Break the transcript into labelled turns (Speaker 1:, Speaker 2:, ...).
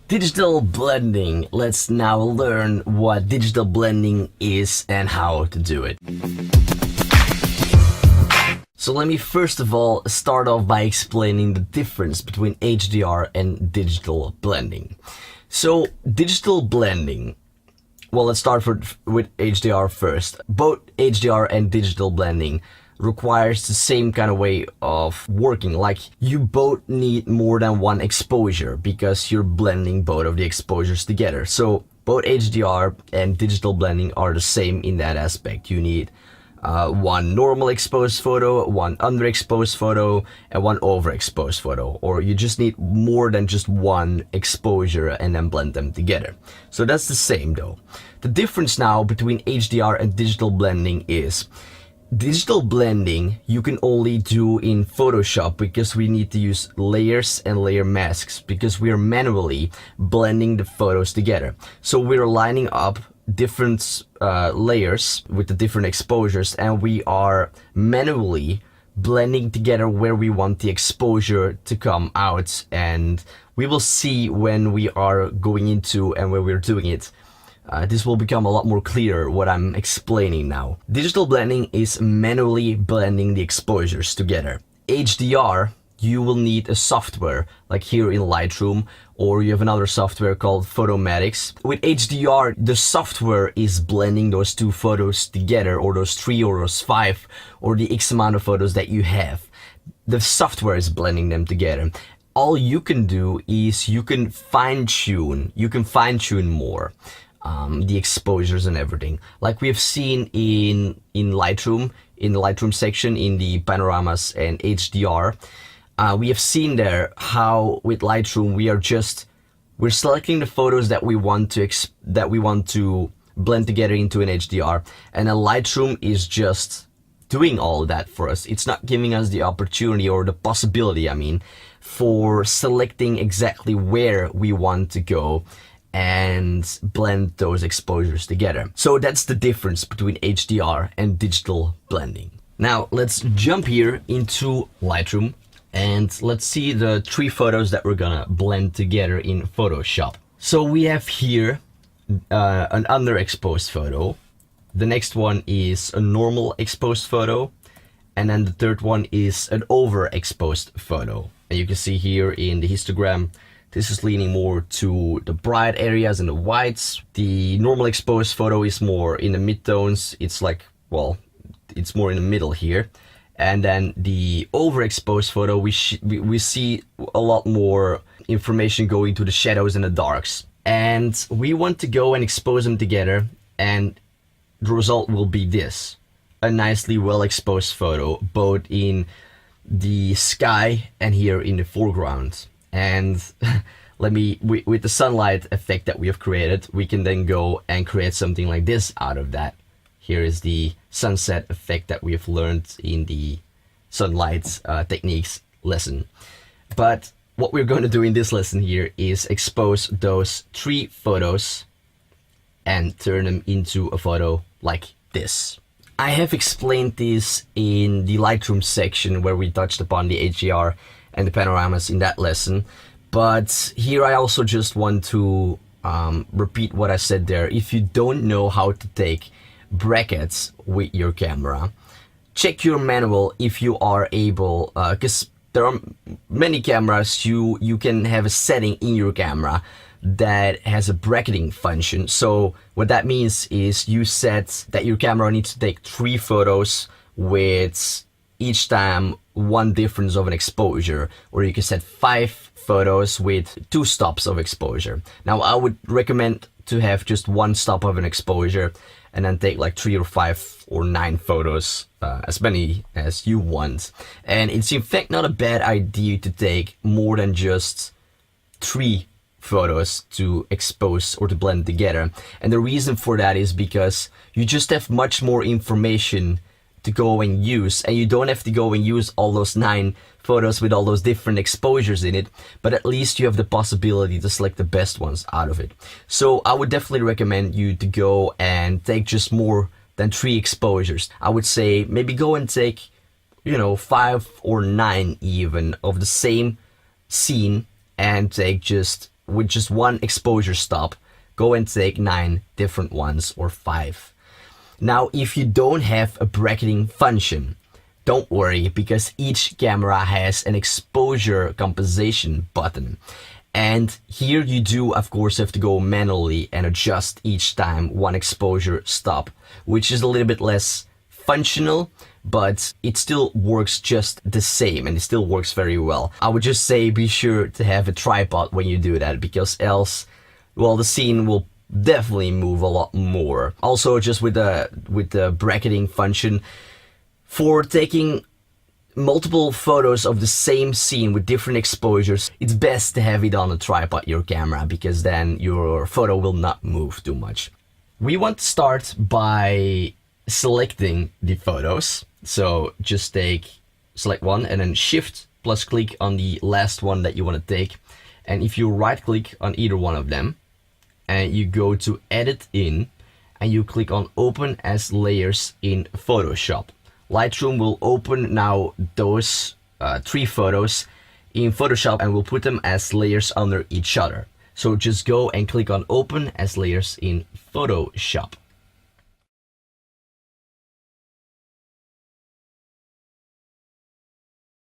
Speaker 1: Digital blending. Let's now learn what digital blending is and how to do it. So let me first of all start off by explaining the difference between HDR and digital blending. So digital blending, well, let's start with HDR first. Both HDR and digital blending requires the same kind of way of working. Like, you both need more than one exposure because you're blending both of the exposures together. So both HDR and digital blending are the same in that aspect. You need one normal exposed photo, one underexposed photo, and one overexposed photo. Or you just need more than just one exposure and then blend them together. So that's the same though. The difference now between HDR and digital blending is digital blending you can only do in Photoshop because we need to use layers and layer masks because we are manually blending the photos together. So we're lining up different layers with the different exposures and we are manually blending together where we want the exposure to come out, and we will see when we are going into and where we're doing it. This will become a lot more clear what I'm explaining now. Digital blending is manually blending the exposures together. HDR, you will need a software like here in Lightroom, or you have another software called Photomatics. With HDR, the software is blending those two photos together, or those 3 or those 5 or the X amount of photos that you have. The software is blending them together. All you can do is you can fine-tune more. The exposures and everything, like we have seen in Lightroom, in the Lightroom section, in the panoramas and HDR. We have seen there how with Lightroom we're selecting the photos that we want to blend together into an HDR, and then Lightroom is just doing all of that for us. It's not giving us the opportunity or the possibility, for selecting exactly where we want to go and blend those exposures together. So that's the difference between HDR and digital blending. Now let's jump here into Lightroom and let's see the 3 photos that we're gonna blend together in Photoshop. So we have here an underexposed photo. The next one is a normal exposed photo, and then the third one is an overexposed photo. And you can see here in the histogram, this is leaning more to the bright areas and the whites. The normal exposed photo is more in the midtones. It's like, well, it's more in the middle here. And then the overexposed photo, we see a lot more information going to the shadows and the darks. And we want to go and expose them together, and the result will be this. A nicely well exposed photo, both in the sky and here in the foreground. And with the sunlight effect that we have created, we can then go and create something like this out of that. Here is the sunset effect that we have learned in the sunlight techniques lesson. But what we're going to do in this lesson here is expose those 3 photos and turn them into a photo like this. I have explained this in the Lightroom section where we touched upon the HDR and the panoramas in that lesson, but here I also just want to repeat what I said there. If you don't know how to take brackets with your camera, check your manual if you are able, because there are many cameras you can have a setting in your camera that has a bracketing function. So what that means is you set that your camera needs to take 3 photos with each time 1 difference of an exposure, or you can set 5 photos with 2 stops of exposure. Now I would recommend to have just 1 stop of an exposure and then take like 3 or 5 or 9 photos, as many as you want. And it's in fact not a bad idea to take more than just 3 photos to expose or to blend together. And the reason for that is because you just have much more information to go and use, and you don't have to go and use all those 9 photos with all those different exposures in it, but at least you have the possibility to select the best ones out of it. So I would definitely recommend you to go and take just more than 3 exposures. I would say maybe go and take, 5 or 9 even of the same scene, and take just with just one exposure stop, go and take 9 different ones or 5. Now, if you don't have a bracketing function, don't worry, because each camera has an exposure compensation button. And here you do, of course, have to go manually and adjust each time one exposure stop, which is a little bit less functional, but it still works just the same and it still works very well. I would just say be sure to have a tripod when you do that, because else, well, the scene will definitely move a lot more. Also, just with the bracketing function, for taking multiple photos of the same scene with different exposures, it's best to have it on a tripod, your camera, because then your photo will not move too much. We want to start by selecting the photos. So just select one and then shift plus click on the last one that you want to take. And if you right click on either one of them and you go to edit in and you click on open as layers in Photoshop, Lightroom will open now those 3 photos in Photoshop and will put them as layers under each other. So just go and click on open as layers in Photoshop.